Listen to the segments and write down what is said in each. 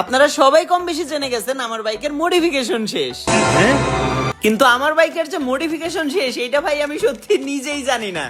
আপনারা সবাই কম বেশি জেনে গেছেন আমার বাইকের মডিফিকেশন শেষ। কিন্তু আমার বাইকের যে মডিফিকেশন শেষ এটা ভাই আমি সত্যি নিজেই জানি না।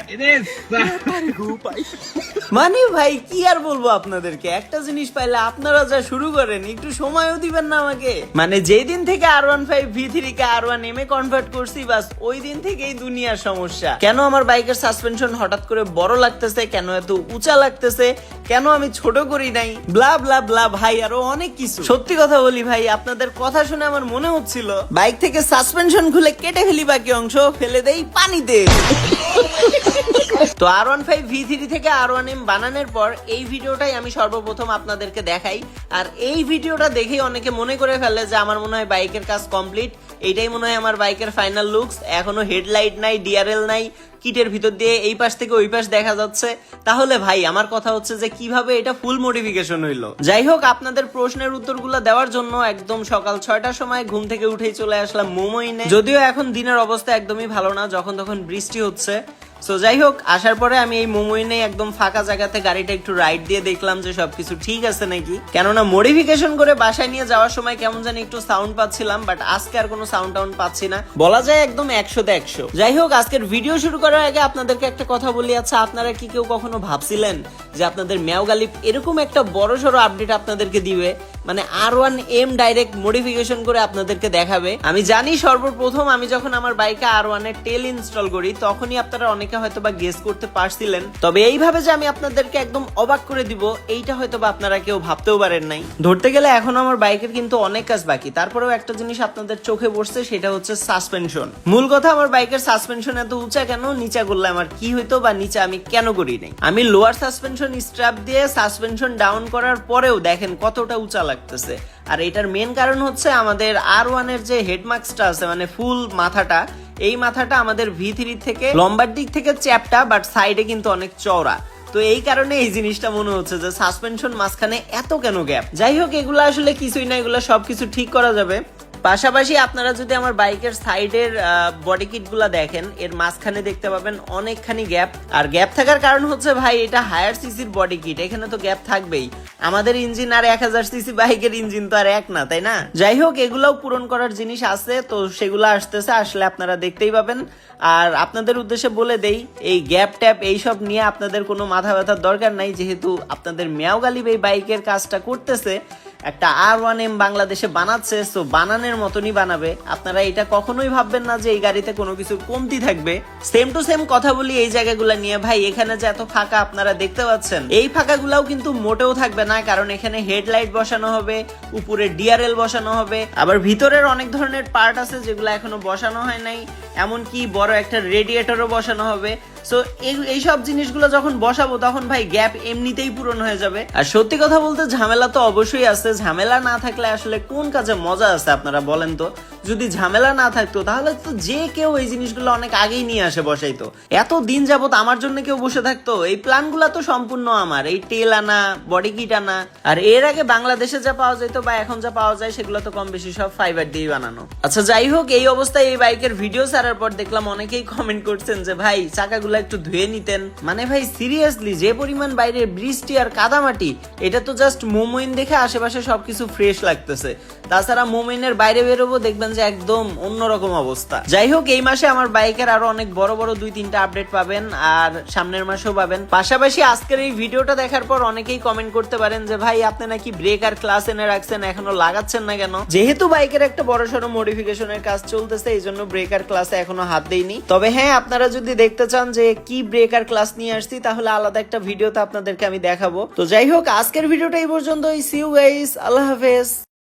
মানে ভাই কি আর বলবো আপনাদেরকে, একটা জিনিস পাইলে আপনারা যা শুরু করেন একটু সময়ও দিবেন না আমাকে। মানে যেই দিন থেকে R15 V3 কে R1M এ কনভার্ট করছি বাস ওই দিন থেকেই দুনিয়ার সমস্যা। কেন আমার বাইকের সাসপেনশন হঠাৎ করে বড় লাগতেছে, কেন এত উঁচা লাগতেছে, কেন আমি ছোট করি নাই, ব্লা ব্লা ব্লা ভাই আরো অনেক কিছু। সত্যি কথা বলি ভাই, আপনাদের কথা শুনে আমার মনে হচ্ছিল বাইক থেকে সাসপেনশন খুলে কেটে ফেলি, বাকি অংশ ফেলে দেই পানিতে। তো R15 V3 থেকে R1M বানানোর পর এই ভিডিওটাই আমি সর্বপ্রথম আপনাদেরকে দেখাই। আর এই ভিডিওটা দেখেই অনেকে মনে করে ফেলে যে আমার মনে হয় বাইকের কাজ কমপ্লিট, এইটাই মনে হয় আমার বাইকের ফাইনাল লুকস। এখনো হেডলাইট নাই, ডিআরএল নাই, কিটের ভিতর দিয়ে এই পাশ থেকে ওই পাশ দেখা যাচ্ছে। তাহলে ভাই আমার কথা হচ্ছে যে কিভাবে এটা ফুল মডিফিকেশন হইলো। যাই হোক, আপনাদের প্রশ্নের উত্তরগুলো দেওয়ার জন্য একদম সকাল 6টার সময় ঘুম থেকে উঠেই চলে আসলাম মোমোইনে। যদিও এখন দিনের অবস্থা একদমই ভালো না, যখন তখন বৃষ্টি হচ্ছে। সো যাই হোক, আসার পরে আমি এই মোমোইনে একদম ফাঁকা জায়গাতে গাড়িটা একটু রাইড দিয়ে দেখলাম যে সবকিছু ঠিক আছে নাকি। কেননা মডিফিকেশন করে বাসায় নিয়ে যাওয়ার সময় কেমন জানি একটু সাউন্ড পাচ্ছিলাম, বাট আজকে আর কোনো সাউন্ড টাউন্ড পাচ্ছি না, বলা যায় একদম 100তে 100। যাই হোক, আজকের ভিডিও শুরু করার আগে আপনাদেরকে একটা কথা বলি। আচ্ছা, আপনারা কি কেউ কখনো ভাবছিলেন যে আপনাদের মেও গালিব এরকম একটা বড় সড়ো আপডেট আপনাদেরকে দিবে, মানে R1M ডাইরেক্ট মডিফিকেশন করে আপনাদেরকে দেখাবে? আমি জানি সর্বপ্রথম আমি যখন আমার বাইকে R1 এর টেল ইনস্টল করি তখনই আপনারা অনেকে হয়তোবা গেস করতে পারছিলেন, তবে এইভাবে যে আমি আপনাদেরকে একদম অবাক করে দিব এইটা হয়তোবা আপনারা কেউ ভাবতেও পারেন নাই। ধরতে গেলে এখন আমার বাইকের কিন্তু অনেক কাজ বাকি, তারপরেও একটা জিনিস আপনাদের চোখে পড়ছে, সেটা হচ্ছে সাসপেনশন। মূল কথা, আমার বাইকের সাসপেনশন এত উঁচা কেন, নিচা করলে আমার কি হইতো, বা নিচা আমি কেন করি নাই। আমি লোয়ার সাসপেনশন স্ট্র্যাপ দিয়ে সাসপেনশন ডাউন করার পরেও দেখেন কতটা উঁচা লাগতেছে। আর এটার মেন কারণ হচ্ছে আমাদের R1 এর যে হেডমার্কসটা আছে, মানে ফুল মাথাটা, এই মাথাটা আমাদের V3 থেকে লম্বার দিক থেকে চ্যাপটা, বাট সাইডে কিন্তু অনেক চওড়া। তো এই কারণে এই জিনিসটা মনে হচ্ছে যে সাসপেনশন মাঝখানে এত কেন গ্যাপ। যাই হোক, এগুলো আসলে কিছুই না, এগুলো সবকিছু ঠিক করা যাবে। পাশাপাশি আপনারা যদি আমার বাইকের সাইডের বডি কিট গুলা দেখেন, এর মাঝখানে দেখতে পাবেন অনেকখানি গ্যাপ। আর গ্যাপ থাকার কারণ হচ্ছে ভাই এটা হায়ার সিসির বডি কিট, এখানে তো গ্যাপ থাকবেই। আমাদের ইঞ্জিন আর 1000 সিসি বাইকের ইঞ্জিন তো আর এক না, তাই না? যাই হোক, এগুলাও পূরণ করার জিনিস আছে, তো সেগুলো আসতেছে, আসলে আপনারা দেখতেই পাবেন। আর আপনাদের উদ্দেশ্যে বলে দেই, এই গ্যাপ ট্যাপ এইসব নিয়ে আপনাদের কোনো মাথা ব্যথার দরকার নাই, যেহেতু আপনাদের মেও গালিব এই বাইকের কাজটা করতেছে, একটা R1M বাংলাদেশে বানাচ্ছে, সো বানানোর মতনই বানাবে। আপনারা এটা কখনোই ভাববেন না যে এই গাড়িতে কোনো কিছুর কমতি থাকবে। সেম টু সেম কথা বলি এই জায়গাগুলো নিয়ে ভাই, এখানে যে এত ফাঁকা আপনারা দেখতে পাচ্ছেন, এই ফাঁকাগুলাও কিন্তু মোটেও থাকবে না, কারণ এখানে হেডলাইট বসানো হবে, উপরে ডিআরএল বসানো হবে, আবার ভিতরের অনেক ধরনের পার্ট আছে যেগুলো এখনো বসানো হয় নাই, এমনকি বড় একটা রেডিয়েটরও বসানো হবে। সো এইসব জিনিসগুলো যখন বসাবো তখন ভাই গ্যাপ এমনিতেই পূরণ হয়ে যাবে। আর সত্যি কথা বলতে ঝামেলা তো অবশ্যই আছে, ঝামেলা না থাকলে আসলে কোন কাজে মজা আছে আপনারা বলেন তো? যদি ঝামেলা না থাকতো তাহলে তো যে কেউ এই জিনিসগুলো অনেক আগেই নিয়ে আসে বসাইতো। এত দিন যাবত আমার জন্য কেউ বসে থাকতো? এই প্ল্যানগুলো তো সম্পূর্ণ আমার, এই টেল আনা, বডি কিট আনা। আর এর আগে বাংলাদেশে যা পাওয়া যেত বা এখন যা পাওয়া যায় সেগুলো তো কম বেশি সব ফাইবার দিয়ে বানানো। আচ্ছা যাই হোক, এই অবস্থায় এই বাইকের ভিডিও ছাড়ার পর দেখলাম অনেকেই কমেন্ট করছেন যে ভাই চাকাগুলো একটু ধুয়ে নিতেন। মানে ভাই সিরিয়াসলি, যে পরিমাণ বাইরে বৃষ্টি আর কাদামাটি, এটা তো জাস্ট মোমোইন দেখে আশেপাশে সবকিছু ফ্রেশ লাগতেছে। তাছাড়া মোমোইনের বাইরে বেরোবো দেখবেন যে একদম অন্যরকম অবস্থা। যাই হোক, এই মাসে আমার বাইকের আরো অনেক বড় বড় 2-3টা আপডেট পাবেন, আর সামনের মাসেও পাবেন। পাশাপাশি আজকের এই ভিডিওটা দেখার পর অনেকেই কমেন্ট করতে পারেন যে ভাই আপনি নাকি ব্রেক আর ক্লাস এনে রাখছেন, এখনো লাগাচ্ছেন না কেন? যেহেতু বাইকের একটা বড় সড়ো মডিফিকেশনের কাজ চলতেছে, এই জন্য ব্রেক আর ক্লাসে এখনো হাত দেইনি। তবে হ্যাঁ, আপনারা যদি দেখতে চান যে কি ব্রেক আর ক্লাস নিয়ে আসছি, তাহলে আলাদা একটা ভিডিওতে আপনাদেরকে আমি দেখাবো। তো যাই হোক, আজকের ভিডিওটা এই পর্যন্তই। সি ইউ গাইস, আল্লাহ হাফেজ।